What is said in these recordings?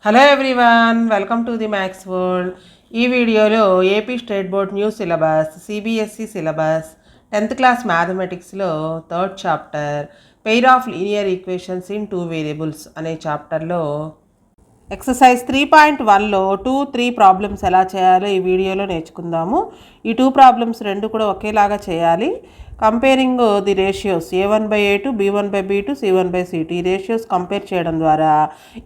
Hello everyone, welcome to the maths world. ఈ వీడియోలో AP state board new syllabus, CBSE syllabus 10th class మ్యాథమెటిక్స్లో third chapter pair of linear equations in two variables అనే చాప్టర్లో exercise 3.1లో 2, 3 problems ఎలా చేయాలో ఈ వీడియోలో నేర్చుకుందాము. ఈ 2 ప్రాబ్లమ్స్ రెండు కూడా ఒకేలాగా చేయాలి. Comparing the ratios a1/a2, b1/b2, c1/c2 ఈ రేషియోస్ కంపేర్ చేయడం ద్వారా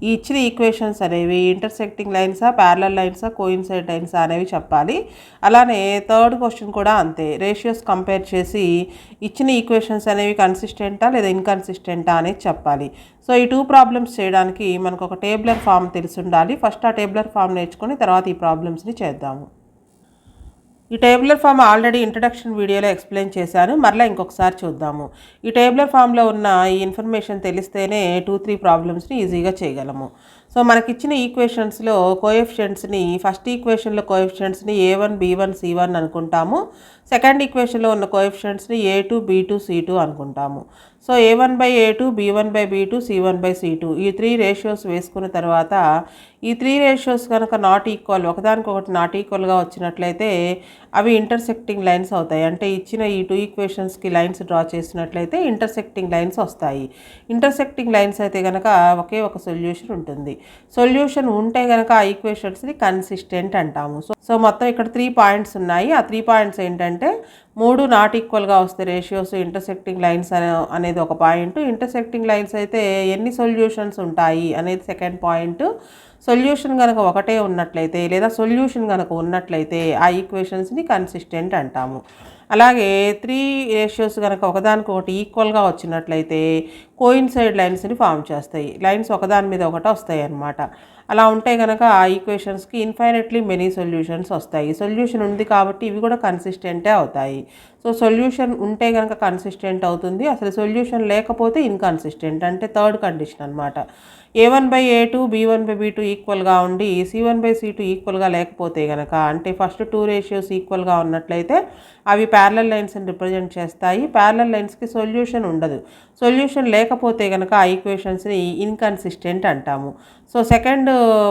ఈ ఇచ్చిన ఈక్వేషన్స్ అనేవి ఇంటర్సెక్టింగ్ లైన్సా, ప్యారలల్ లైన్సా, కోయిన్సైడ్ లైన్సా అనేవి చెప్పాలి. అలానే థర్డ్ క్వశ్చన్ కూడా అంతే, రేషియోస్ కంపేర్ చేసి ఇచ్చిన ఈక్వేషన్స్ అనేవి కన్సిస్టెంటా లేదా ఇన్కన్సిస్టెంటా అనేది చెప్పాలి. సో ఈ 2 ప్రాబ్లమ్స్ చేయడానికి మనకు ఒక టేబులర్ ఫామ్ తెలిసి ఉండాలి. ఫస్ట్ ఆ టేబులర్ ఫామ్ నేర్చుకొని తర్వాత ఈ ప్రాబ్లమ్స్ని చేద్దాము. ఈ టేబులర్ ఫామ్ ఆల్రెడీ ఇంట్రడక్షన్ వీడియోలో ఎక్స్ప్లెయిన్ చేశాను, మరలా ఇంకొకసారి చూద్దాము. ఈ టేబులర్ ఫామ్లో ఉన్న ఈ ఇన్ఫర్మేషన్ తెలిస్తేనే 2-3 ప్రాబ్లమ్స్ని ఈజీగా చేయగలము. సో మనకిచ్చిన ఈక్వేషన్స్లో కోఎఫిషియెంట్స్ని ఫస్ట్ ఈక్వేషన్లో కోఎఫిషియెంట్స్ని a1, b1, c1 అనుకుంటాము. సెకండ్ ఈక్వేషన్లో ఉన్న కోఎఫిషియెంట్స్ని a2, b2, c2 అనుకుంటాము. సో a1/a2, b1/b2, c1/c2 ఈ 3 రేషియోస్ వేసుకున్న తర్వాత ఈ 3 రేషియోస్ కనుక నాట్ ఈక్వల్, ఒకదానికొకటి నాట్ ఈక్వల్గా వచ్చినట్లయితే అవి ఇంటర్సెక్టింగ్ లైన్స్ అవుతాయి. అంటే ఇచ్చిన ఈ 2 ఈక్వేషన్స్కి లైన్స్ డ్రా చేసినట్లయితే ఇంటర్సెక్టింగ్ లైన్స్ వస్తాయి. ఇంటర్సెక్టింగ్ లైన్స్ అయితే కనుక ఒకే ఒక సొల్యూషన్ ఉంటుంది. సొల్యూషన్ ఉంటే కనుక ఆ ఈక్వేషన్స్ని కన్సిస్టెంట్ అంటాము. సో మొత్తం ఇక్కడ 3 పాయింట్స్ ఉన్నాయి. ఆ 3 పాయింట్స్ ఏంటంటే 3 నాట్ ఈక్వల్గా వస్తే రేషియోస్ ఇంటర్సెక్టింగ్ లైన్స్ అనేది ఒక పాయింట్. ఇంటర్సెక్టింగ్ లైన్స్ అయితే ఎన్ని సొల్యూషన్స్ ఉంటాయి అనేది సెకండ్ పాయింట్. సొల్యూషన్ కనుక ఒకటే ఉన్నట్లయితే లేదా సొల్యూషన్ కనుక ఉన్నట్లయితే ఆ ఈక్వేషన్స్ని కన్సిస్టెంట్ అంటాము. అలాగే 3 రేషియోస్ కనుక ఒకదానికొకటి ఈక్వల్గా వచ్చినట్లయితే కోయిన్సైడ్ లైన్స్ని ఫామ్ చేస్తాయి. లైన్స్ ఒకదాని మీద ఒకటి వస్తాయి అన్నమాట. అలా ఉంటే కనుక ఆ ఈక్వేషన్స్కి ఇన్ఫైనెట్లీ మెనీ సొల్యూషన్స్ వస్తాయి. సొల్యూషన్ ఉంది కాబట్టి ఇవి కూడా కన్సిస్టెంటే అవుతాయి. సో సొల్యూషన్ ఉంటే కనుక కన్సిస్టెంట్ అవుతుంది, అసలు సొల్యూషన్ లేకపోతే ఇన్కన్సిస్టెంట్, అంటే థర్డ్ కండిషన్ అనమాట. a1/a2, b1/b2 ఈక్వల్గా ఉండి c1/c2 ఈక్వల్గా లేకపోతే కనుక, అంటే ఫస్ట్ 2 రేషియోస్ ఈక్వల్గా ఉన్నట్లయితే అవి ప్యారలల్ లైన్స్ని రిప్రజెంట్ చేస్తాయి. ప్యారలల్ లైన్స్కి సొల్యూషన్ ఉండదు. సొల్యూషన్ లేకపోతే కనుక ఆ ఈక్వేషన్స్ని ఇన్కన్సిస్టెంట్ అంటాము. సో సెకండ్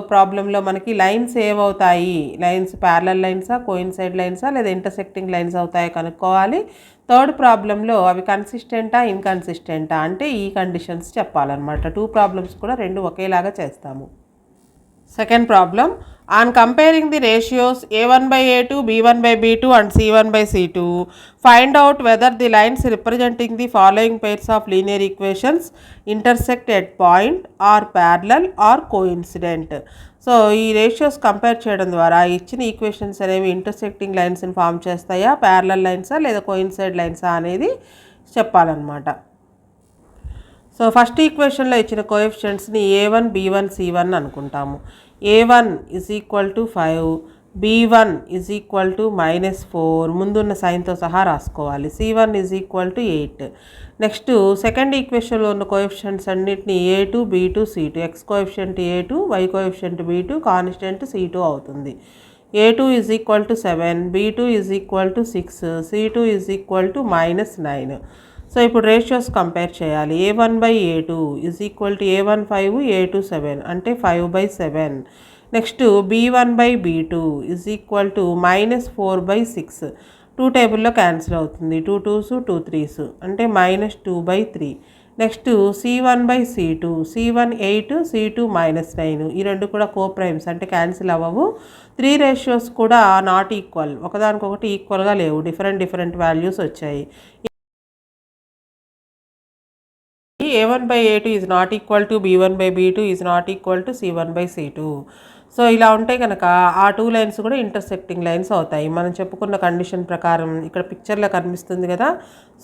ప్రాబ్లంలో మనకి లైన్స్ ఏమవుతాయి, లైన్స్ ప్యారలల్ లైన్సా, కోయిన్సైడ్ లైన్సా లేదా ఇంటర్సెక్టింగ్ లైన్స్ అవుతాయో కనుక్కోవాలి. థర్డ్ ప్రాబ్లంలో అవి కన్సిస్టెంటా, ఇన్కన్సిస్టెంటా అంటే ఈ కండిషన్స్ చెప్పాలన్నమాట. 2 ప్రాబ్లమ్స్ కూడా రెండు ఒకేలాగా చేస్తాము. Second problem, on comparing the ratios a1/a2, b1/b2 and c1/c2, find out whether the lines representing the following pairs of linear equations intersect at point, are parallel or coincident. So ఈ ratios compare చేయడం ద్వారా ఇచ్చిన equations అనేవి intersecting లైన్స్ని form చేస్తాయా, parallel లైన్సా లేదా coincide లైన్సా అనేది చెప్పాలన్నమాట. So first ఈక్వేషన్లో ఇచ్చిన కోఎఫిషియెంట్స్ని a1, b1, c1 అనుకుంటాము. a1 = 5, b1 = -4, ముందున్న సైన్తో సహా రాసుకోవాలి. c1 = 8. నెక్స్ట్ సెకండ్ ఈక్వేషన్లో ఉన్న కోఎఫిషియెంట్స్ అన్నిటిని a2, b2, c2, x coefficient a2, y coefficient b2, constant c2 అవుతుంది. a2 = 7, b2 = 6, c2 = -9. సో ఇప్పుడు రేషియోస్ కంపేర్ చేయాలి. a1/a2 = a1 5, a2 7, అంటే 5/7. నెక్స్ట్ b1/b2 = -4/6, 2 టేబుల్లో క్యాన్సిల్ అవుతుంది. 2 2s 2 3s అంటే -2/3. నెక్స్ట్ c1/c2, c1 8, c2 -9, ఈ రెండు కూడా కోప్రైమ్స్ అంటే క్యాన్సిల్ అవ్వవు. 3 రేషియోస్ కూడా నాట్ ఈక్వల్, ఒకదానికొకటి ఈక్వల్గా లేవు, డిఫరెంట్ వాల్యూస్ వచ్చాయి. a1/a2 is not equal to b1/b2 is not equal to c1/c2. So ఇలా ఉంటే కనుక ఆ 2 లైన్స్ కూడా ఇంటర్సెక్టింగ్ లైన్స్ అవుతాయి. మనం చెప్పుకున్న కండిషన్ ప్రకారం ఇక్కడ పిక్చర్లో కనిపిస్తుంది కదా.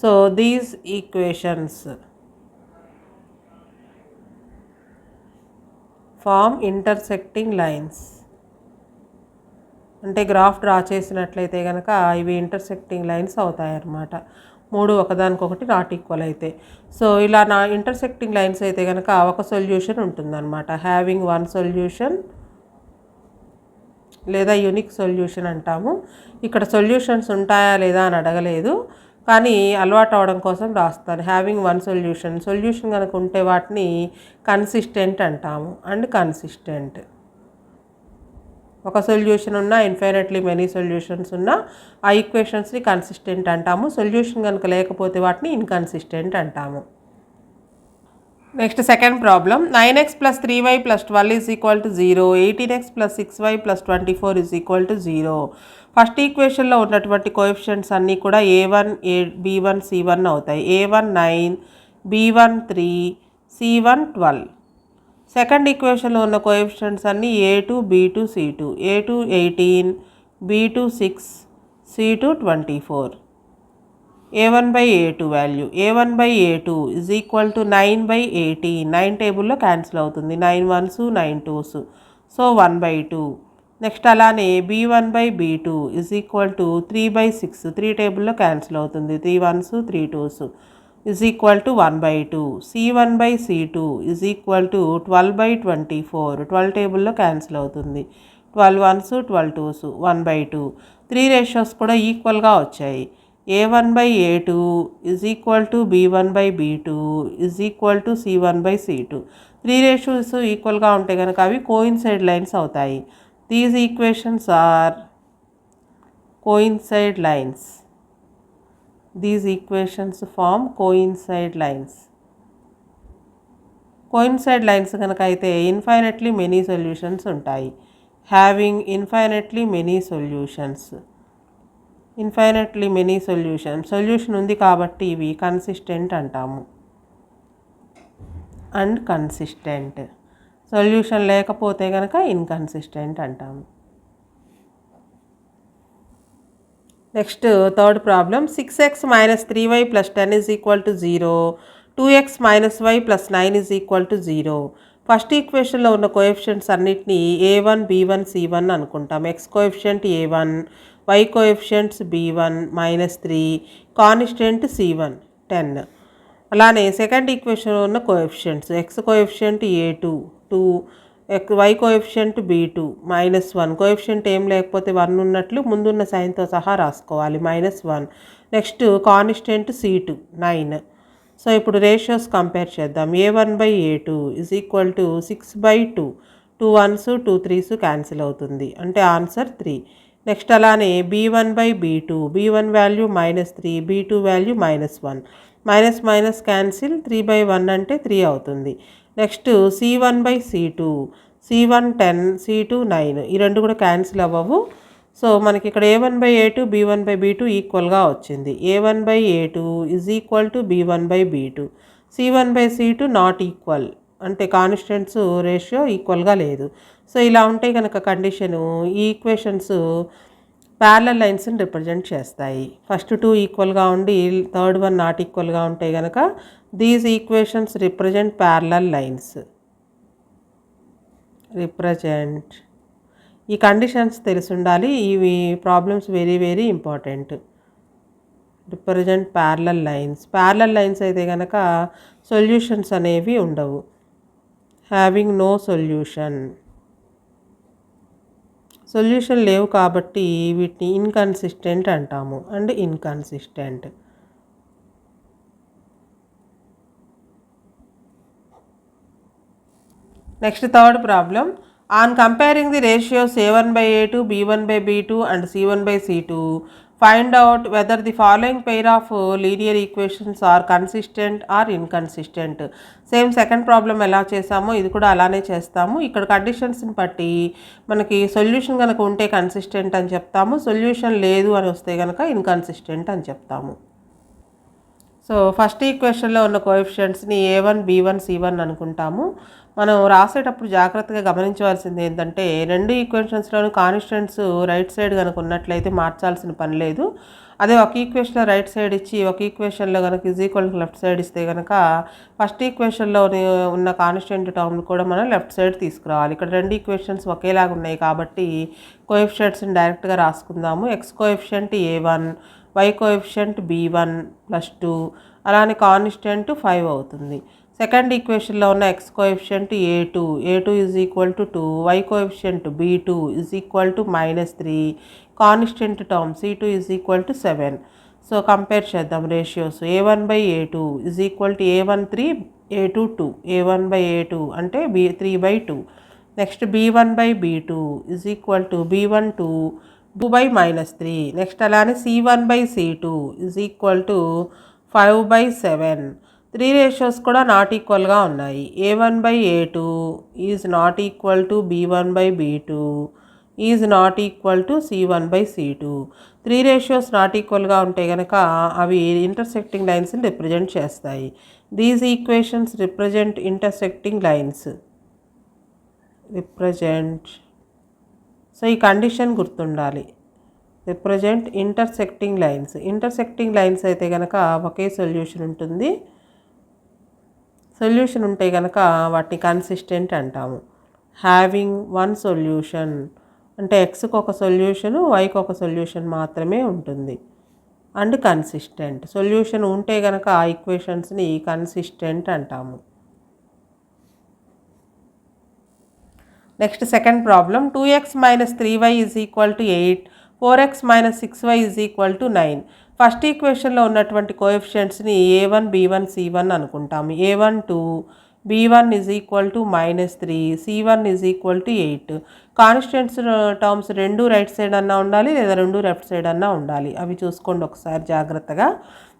So these equations form intersecting lines, అంటే గ్రాఫ్ డ్రా చేసినట్లయితే కనుక ఇవి ఇంటర్సెక్టింగ్ లైన్స్ అవుతాయి అన్నమాట. 3 ఒకదానికొకటి నాట్ ఈక్వల్ అయితే. సో ఇలా నా ఇంటర్సెక్టింగ్ లైన్స్ అయితే కనుక ఒక సొల్యూషన్ ఉంటుందన్నమాట. హ్యావింగ్ వన్ సొల్యూషన్ లేదా యూనిక్ సొల్యూషన్ అంటాము. ఇక్కడ సొల్యూషన్స్ ఉంటాయా లేదా అని అడగలేదు, కానీ అలవాటు అవడం కోసం రాస్తాను. హ్యావింగ్ వన్ సొల్యూషన్ కనుక ఉంటే వాటిని కన్సిస్టెంట్ అంటాము. అండ్ కన్సిస్టెంట్ ఒక సొల్యూషన్ ఉన్నా ఇన్ఫైనైట్లీ మెనీ సొల్యూషన్స్ ఉన్నా ఆ ఈక్వేషన్స్ని కన్సిస్టెంట్ అంటాము. సొల్యూషన్ కనుక లేకపోతే వాటిని ఇన్కన్సిస్టెంట్ అంటాము. Next second problem 9x + 3y + 12 = 0, 18x + 6y + 24 = 0. First ఈక్వేషన్లో ఉన్నటువంటి కోఎఫిషియంట్స్ అన్నీ కూడా a1 b1 c1 అవుతాయి. a1 9, b1 3, c1 12. సెకండ్ ఈక్వేషన్లో ఉన్న కోఎఫిషియంట్స్ అన్నీ a2 b2 c2, a2 18, b2 6, c2 24. a1/a2 value a1/a2 = 9/18. 9 టేబుల్లో క్యాన్సిల్ అవుతుంది. 9 1s 9 2s, సో 1/2. నెక్స్ట్ అలానే b1/b2 = 3/6. 3 టేబుల్లో క్యాన్సిల్ అవుతుంది. 3 1s 3 2s = 1/2. c1/c2 = 12/24. 12 టేబుల్లో క్యాన్సిల్ అవుతుంది. 12 1s 12 2s 1/2. 3 రేషియోస్ కూడా ఈక్వల్గా వచ్చాయి. a1/a2 = b1/b2 = c1/c2. 3 రేషియోస్ ఈక్వల్గా ఉంటే కనుక అవి కోయిన్సైడ్ లైన్స్ అవుతాయి. These equations are coincide lines. These equations form coincide lines. Coincide lines కనుక అయితే ఇన్ఫైనైట్లీ మెనీ సొల్యూషన్స్ ఉంటాయి. Having infinitely many solutions. Infinitely many solution ఉంది కాబట్టి ఇవి కన్సిస్టెంట్ అంటాము. And consistent. సొల్యూషన్ లేకపోతే కనుక ఇన్కన్సిస్టెంట్ అంటాము. Next third problem 6x - 3y + 10 = 0, 2x - y + 9 = 0. First ఈక్వేషన్లో ఉన్న కోఎఫిషియంట్స్ అన్నిటినీ a1 b1 c1 అనుకుంటాం. x coefficient a1, y coefficients b1 -3, constant c1 10. అలానే సెకండ్ ఈక్వేషన్లో ఉన్న coefficients x coefficient a2 2, y coefficient b2 -1. Coefficient ఏం లేకపోతే 1 ఉన్నట్లు ముందున్న సైన్తో సహా రాసుకోవాలి. -1. Next constant c2 9. సో ఇప్పుడు రేషియోస్ కంపేర్ చేద్దాం. a1/a2 = 6/2. 2 1s 2 3s క్యాన్సిల్ అవుతుంది. అంటే ఆన్సర్ 3. నెక్స్ట్ అలానే b1/b2. b1 value -3, b2 value -1. Minus cancel. 3/1 అంటే 3 అవుతుంది. Next c1/c2. c1 10, c2 9. ఈ రెండు కూడా క్యాన్సిల్ అవ్వవు. సో మనకి ఇక్కడ a1/a2 b1/b2 ఈక్వల్గా వచ్చింది. a1/a2 = b1/b2. c1/c2 not equal, అంటే కాన్స్టెంట్స్ రేషియో ఈక్వల్గా లేదు. సో ఇలా ఉంటే కనుక కండిషను ఈ ఈక్వేషన్స్ ప్యారలల్ లైన్స్ని రిప్రజెంట్ చేస్తాయి. ఫస్ట్ 2 ఈక్వల్గా ఉండి థర్డ్ వన్ నాట్ ఈక్వల్గా ఉంటే కనుక these equations represent parallel lines. Represent. ఈ కండిషన్స్ తెలిసి ఉండాలి. ఇవి problems very very important. Represent parallel lines. Parallel lines అయితే కనుక సొల్యూషన్స్ అనేవి ఉండవు. హ్యావింగ్ నో సొల్యూషన్ లేవు కాబట్టి వీటిని ఇన్కన్సిస్టెంట్ అంటాము. And inconsistent. Next third problem. On comparing the ratios a1/a2, b1/b2 and c1/c2, find out whether the following pair of linear equations are consistent or inconsistent. Same second problem ఎలా చేసామో ఇది కూడా అలానే చేస్తాము. ఇక్కడ కండిషన్స్ని బట్టి మనకి సొల్యూషన్ కనుక ఉంటే కన్సిస్టెంట్ అని చెప్తాము, సొల్యూషన్ లేదు అని వస్తే కనుక ఇన్కన్సిస్టెంట్ అని చెప్తాము. సో ఫస్ట్ ఈక్వేషన్లో ఉన్న కోఎఫిషియంట్స్ని a1 b1 c1 అనుకుంటాము. మనం రాసేటప్పుడు జాగ్రత్తగా గమనించవలసింది ఏంటంటే రెండు ఈక్వేషన్స్లోనూ కాన్స్టెంట్స్ రైట్ సైడ్ కనుక ఉన్నట్లయితే మార్చాల్సిన పని లేదు. అదే ఒక ఈక్వేషన్లో రైట్ సైడ్ ఇచ్చి ఒక ఈక్వేషన్లో కనుక = లెఫ్ట్ సైడ్ ఇస్తే కనుక ఫస్ట్ ఈక్వేషన్లో ఉన్న కాన్స్టెంట్ టర్మ్ కూడా మనం లెఫ్ట్ సైడ్ తీసుకురావాలి. ఇక్కడ రెండు ఈక్వేషన్స్ ఒకేలాగా ఉన్నాయి కాబట్టి కోఎఫిషియంట్స్ని డైరెక్ట్గా రాసుకుందాము. x coefficient a1, y coefficient b1 +2, అలానే కాన్స్టెంట్ 5 అవుతుంది. సెకండ్ ఈక్వేషన్లో ఉన్న x coefficient a2 = 2, y coefficient b2 = -3, constant term c2 = 7. So compare చేద్దాం ratios. A1/A2 is equal to A1 3 A2 2. A1/A2 అంటే B3/2. Next B1/B2 is equal to B1 2 2/-3. Next అలానే C1/C2 is equal to 5/7. 3 ratios కూడా not ఈక్వల్గా ఉన్నాయి. A1/A2 is not equal to B1/B2 is not equal to C1/C2. 3 ratios not ఈక్వల్గా ఉంటే కనుక అవి intersecting లైన్స్ని రిప్రజెంట్ చేస్తాయి. These equations represent intersecting lines. So ఈ కండిషన్ గుర్తుండాలి. Represent intersecting lines. Intersecting lines అయితే కనుక ఒకే సొల్యూషన్ ఉంటుంది. సొల్యూషన్ ఉంటే కనుక వాటిని కన్సిస్టెంట్ అంటాము. హ్యావింగ్ వన్ సొల్యూషన్ అంటే ఎక్స్కి ఒక సొల్యూషను, వైకి ఒక సొల్యూషన్ మాత్రమే ఉంటుంది. And consistent. సొల్యూషన్ ఉంటే కనుక ఆ ఈక్వేషన్స్ని కన్సిస్టెంట్ అంటాము. Next second problem. 2x - 3y is equal to 8, 4x - 6y is equal to 9. First ఈక్వేషన్లో ఉన్నటువంటి కోఎఫిషియంట్స్ని A1 B1 C1 అనుకుంటాము. A1 2, B1 is equal to -3, C1 is equal to 8. Constants terms రెండు రైట్ సైడ్ అన్నా ఉండాలి లేదా రెండు లెఫ్ట్ సైడ్ అన్నా ఉండాలి. అవి చూసుకోండి ఒకసారి జాగ్రత్తగా.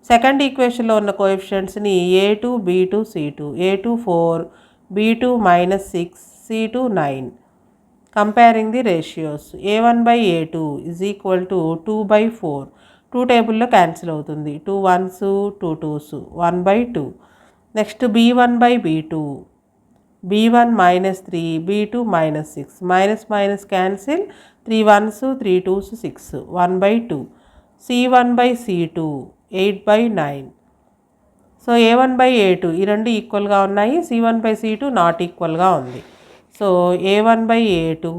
సెకండ్ ఈక్వేషన్లో ఉన్న కోఎఫిషియంట్స్ని A2 B2 C2. A2 4, B2 -6, C2 9. Comparing the ratios. A1/A2 is equal to 2/4. 2 టేబుల్లో క్యాన్సిల్ అవుతుంది. 2 1s 2 2s 1/2. Next B1/B2. B1 -3, B2 -6. Minus cancel. 3 1s 3 2s 6 1/2. C1/C2 8/9. So A1/A2 ఈ రెండు ఈక్వల్గా ఉన్నాయి. C1/C2 నాట్ ఈక్వల్గా ఉంది. So A1/A2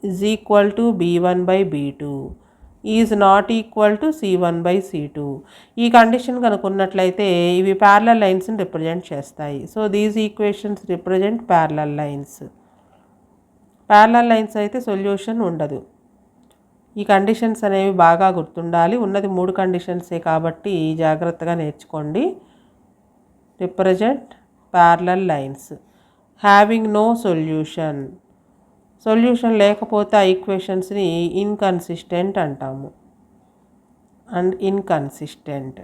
is equal to B1/B2 is not equal to C1/C2. ఈ condition కనుక ఉన్నట్లయితే ఇవి ప్యారలల్ లైన్స్ని రిప్రజెంట్ చేస్తాయి. So these equations represent parallel lines. Parallel lines అయితే సొల్యూషన్ ఉండదు. ఈ కండిషన్స్ అనేవి బాగా గుర్తుండాలి. ఉన్నది 3 కండిషన్సే కాబట్టి జాగ్రత్తగా నేర్చుకోండి. Represent parallel lines. Having no solution. Solution లేకపోతే ఆ ఈక్వేషన్స్ని ఇన్కన్సిస్టెంట్ అంటాము. And inconsistent.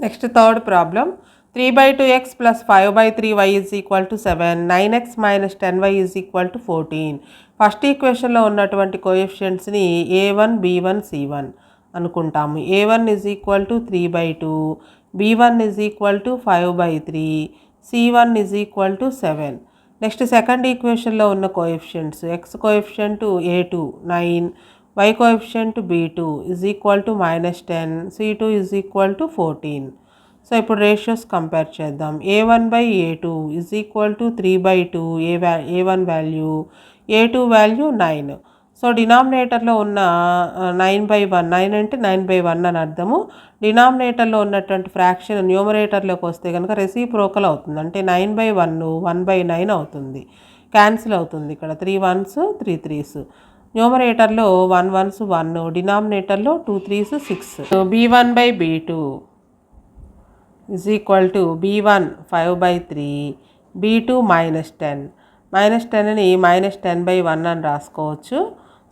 Next third problem. 3/2x + 5/3y is equal to 7, 9x - 10y is equal to 14. First ఈక్వేషన్లో ఉన్నటువంటి కోఎఫిషియంట్స్ని A1 B1 C1 అనుకుంటాము. A1 is equal to 3/2, B1 is equal to 5/3, C1 is equal to 7. Next second ఈక్వేషన్లో ఉన్న coefficients. X coefficient A2 9, y coefficient B2 is equal to -10, C2 is equal to 14. So ఇప్పుడు ratios compare చేద్దాం. A1/A2 is equal to 3/2 A1 value, A2 value 9. So డినామినేటర్లో ఉన్న 9/1, 9 అంటే 9/1 అని అర్థము. డినామినేటర్లో ఉన్నటువంటి ఫ్రాక్షన్ న్యూమరేటర్లోకి వస్తే కనుక రెసిప్రోకల్ అవుతుంది. అంటే 9/1 1/9 అవుతుంది. క్యాన్సిల్ అవుతుంది. ఇక్కడ 3 1s 3 3s. న్యూమరేటర్లో 1 1s 1, డినామినేటర్లో 2 3s 6. B1/B2 is equal to B1 5/3, B2 -10. -10ని -10/1 అని రాసుకోవచ్చు.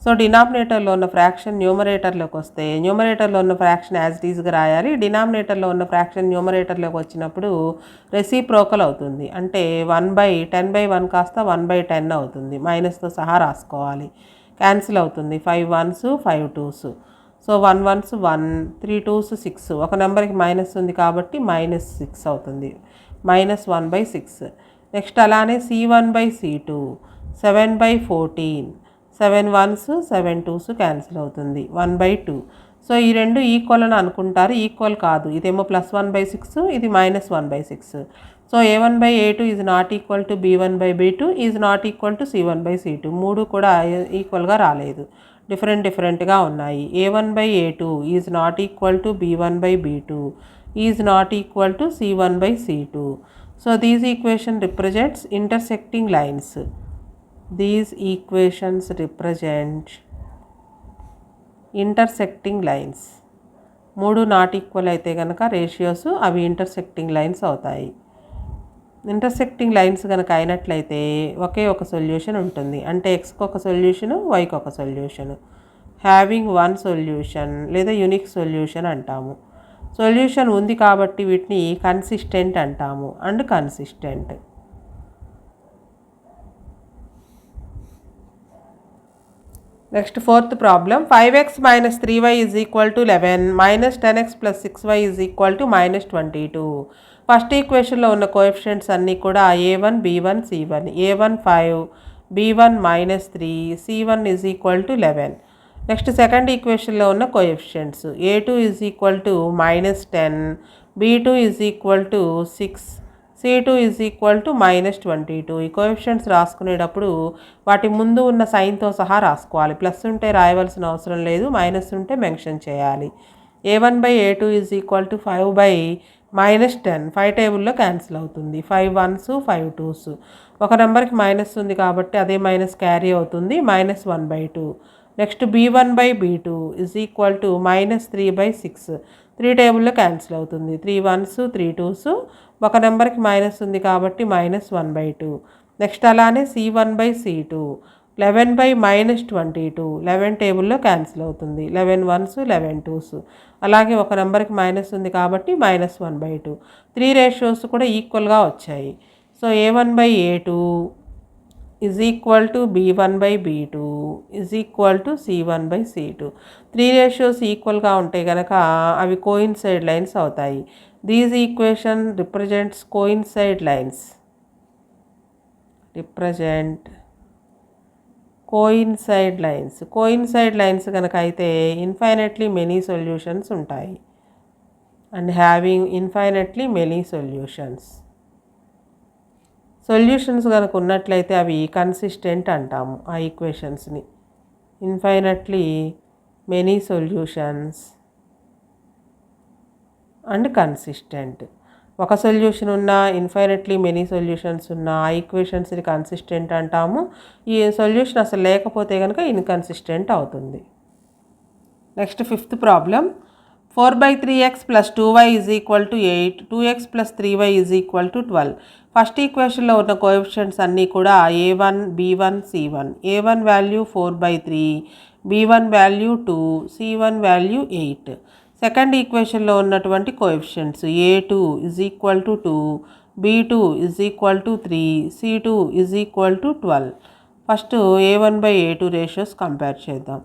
సో డినామినేటర్లో ఉన్న ఫ్రాక్షన్ న్యూమరేటర్లోకి వస్తే న్యూమరేటర్లో ఉన్న ఫ్రాక్షన్ యాజ్ ఇట్ ఈజ్గా రాయాలి. డినామినేటర్లో ఉన్న ఫ్రాక్షన్ న్యూమరేటర్లోకి వచ్చినప్పుడు రెసిప్రోకల్ అవుతుంది. అంటే 10/1 కాస్త 1/10 అవుతుంది. మైనస్తో సహా రాసుకోవాలి. క్యాన్సిల్ అవుతుంది. 5 1s 5 2s. So 1 1s 1, 3 2s 6. ఒక నెంబర్కి మైనస్ ఉంది కాబట్టి -6 అవుతుంది. -1/6. నెక్స్ట్ అలానే C1/C2 7/14, 7 1s 7 2s క్యాన్సిల్ అవుతుంది. 1/2. సో ఈ రెండు ఈక్వల్ అని అనుకుంటారు. ఈక్వల్ కాదు. ఇదేమో +1/6, ఇది -1/6. So A1/A2 is not equal to B1/B2 is not equal to C1/C2. మూడు కూడా ఈక్వల్గా రాలేదు. డిఫరెంట్గా ఉన్నాయి. A1/A2 is not equal to B1/B2 is not equal to C1/C2. So these equation represents intersecting lines. These equations represent intersecting lines. 3 not equal అయితే కనుక ratios అవి intersecting lines అవుతాయి. ఇంటర్సెక్టింగ్ లైన్స్ కనుక అయినట్లయితే ఒకే ఒక సొల్యూషన్ ఉంటుంది. అంటే ఎక్స్కి ఒక సొల్యూషను, వైకి ఒక సొల్యూషను. హ్యావింగ్ వన్ సొల్యూషన్ లేదా యూనిక్ సొల్యూషన్ అంటాము. సొల్యూషన్ ఉంది కాబట్టి వీటిని కన్సిస్టెంట్ అంటాము and consistent. Next fourth problem. 5x - 3y = 11 - 10x + 6y = -22. First ఈక్వేషన్లో ఉన్న కోఎఫిషియంట్స్ అన్నీ కూడా a1 b1 c1. a1 5, b1 -3, c1 = 11. Next second ఈక్వేషన్లో ఉన్న కోఎఫిషియంట్స్ a2 = -10, b2 = 6, c2 = -22. ఈ కోఎఫిషియంట్స్ రాసుకునేటప్పుడు వాటి ముందు ఉన్న సైన్తో సహా రాసుకోవాలి. ప్లస్ ఉంటే రాయవలసిన అవసరం లేదు, మైనస్ ఉంటే మెన్షన్ చేయాలి. a1/a2 = 5/-10. 5 టేబుల్లో క్యాన్సిల్ అవుతుంది. 5 1s 5 2s. ఒక నెంబర్కి మైనస్ ఉంది కాబట్టి అదే మైనస్ క్యారీ అవుతుంది, -1/2. Next b1/b2 = -3/6. 3 టేబుల్లో క్యాన్సిల్ అవుతుంది. 3 1s 3 2s. ఒక నెంబర్కి మైనస్ ఉంది కాబట్టి -1/2. నెక్స్ట్ అలానే c1/c2 11/-22. 11 టేబుల్లో క్యాన్సిల్ అవుతుంది. 11 1s 11 2s. అలాగే ఒక నెంబర్కి మైనస్ ఉంది కాబట్టి -1/2. 3 రేషియోస్ కూడా ఈక్వల్గా వచ్చాయి. So a1/a2 = b1/b2 = c1/c2. 3 ratios ఈక్వల్గా ఉంటే కనుక అవి కోయిన్సైడ్ లైన్స్ అవుతాయి. These equation represents coincide lines. Coincide lines కనుక అయితే ఇన్ఫైనెట్లీ మెనీ సొల్యూషన్స్ ఉంటాయి and having infinitely many solutions. Solutions కనుక ఉన్నట్లయితే అవి కన్సిస్టెంట్ అంటాము ఆ ఈక్వేషన్స్ని. Infinitely many solutions and consistent. ఒక సొల్యూషన్ ఉన్న, ఇన్ఫైనెట్లీ మెనీ సొల్యూషన్స్ ఉన్న ఆ ఈక్వేషన్స్ని కన్సిస్టెంట్ అంటాము. ఈ సొల్యూషన్ అసలు లేకపోతే కనుక ఇన్కన్సిస్టెంట్ అవుతుంది. Next fifth problem. 4/3x + 2y = 8, 2x + 3y = 12. First ఈక్వేషన్లో ఉన్న కోఎఫిషియంట్స్ అన్నీ కూడా a1 b1 c1. a1 value 4/3, b1 value 2, c1 value 8. Second ఈక్వేషన్లో ఉన్నటువంటి coefficients a2 = 2, b2 = 3, c2 = 12. First a1/a2 ratios compare చేద్దాం.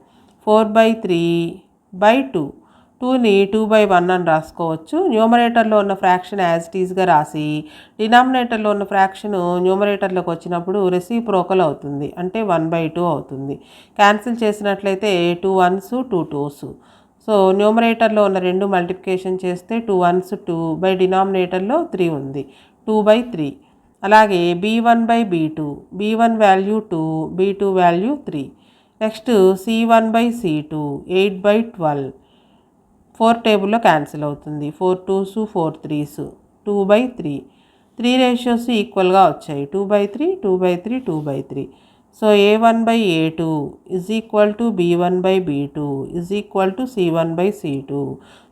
4/3/2. 2ని 2/1 అని రాసుకోవచ్చు. న్యూమరేటర్లో ఉన్న ఫ్రాక్షన్ యాజ్ ఇట్ ఈజ్గా రాసి డినామినేటర్లో ఉన్న ఫ్రాక్షన్ న్యూమరేటర్లోకి వచ్చినప్పుడు రెసిప్రోకల్ అవుతుంది, అంటే 1/2 అవుతుంది. క్యాన్సిల్ చేసినట్లయితే 2 1s 2 2s. సో న్యూమరేటర్లో ఉన్న 2 మల్టిప్లికేషన్ చేస్తే 2 1s 2, బై డినామినేటర్లో 3 ఉంది, 2/3. అలాగే b1/b2, b1 value 2, b2 value 3. Next c1/c2 8/12. 4 టేబుల్లో క్యాన్సిల్ అవుతుంది. 4 2s 4 3s, 2/3. 3 రేషియోస్ ఈక్వల్గా వచ్చాయి, 2/3 2/3 2/3. So a1/a2 = b1/b2 = c1/c2.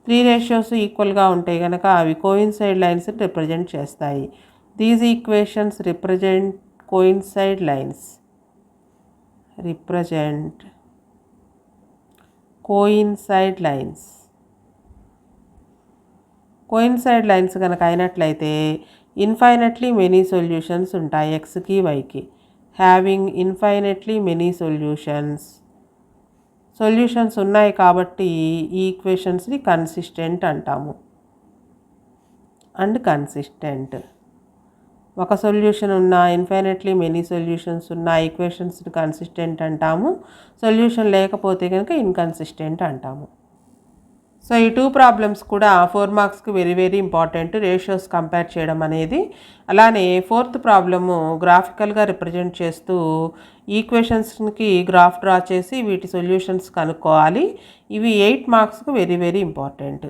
3 ratios ఈక్వల్గా ఉంటే కనుక అవి కోయిన్సైడ్ లైన్స్ని రిప్రజెంట్ చేస్తాయి. These equations represent coincide lines. Coincide lines కనుక అయినట్లయితే ఇన్ఫైనెట్లీ మెనీ సొల్యూషన్స్ ఉంటాయి ఎక్స్కి వైకి. హ్యావింగ్ ఇన్ఫైనెట్లీ మెనీ సొల్యూషన్స్ ఉన్నాయి కాబట్టి ఈ ఈక్వేషన్స్ని కన్సిస్టెంట్ అంటాము అండ్ కన్సిస్టెంట్. ఒక సొల్యూషన్ ఉన్న, ఇన్ఫైనెట్లీ మెనీ సొల్యూషన్స్ ఉన్న ఈక్వేషన్స్ని కన్సిస్టెంట్ అంటాము. సొల్యూషన్ లేకపోతే కనుక ఇన్కన్సిస్టెంట్ అంటాము. సో ఈ 2 ప్రాబ్లమ్స్ కూడా 4 మార్క్స్కి very very important, ratios compare చేయడం అనేది. అలానే 4th ప్రాబ్లము గ్రాఫికల్గా రిప్రజెంట్ చేస్తూ ఈక్వేషన్స్కి గ్రాఫ్ డ్రా చేసి వీటి సొల్యూషన్స్ కనుక్కోవాలి. ఇవి 8 మార్క్స్కి వెరీ వెరీ ఇంపార్టెంట్.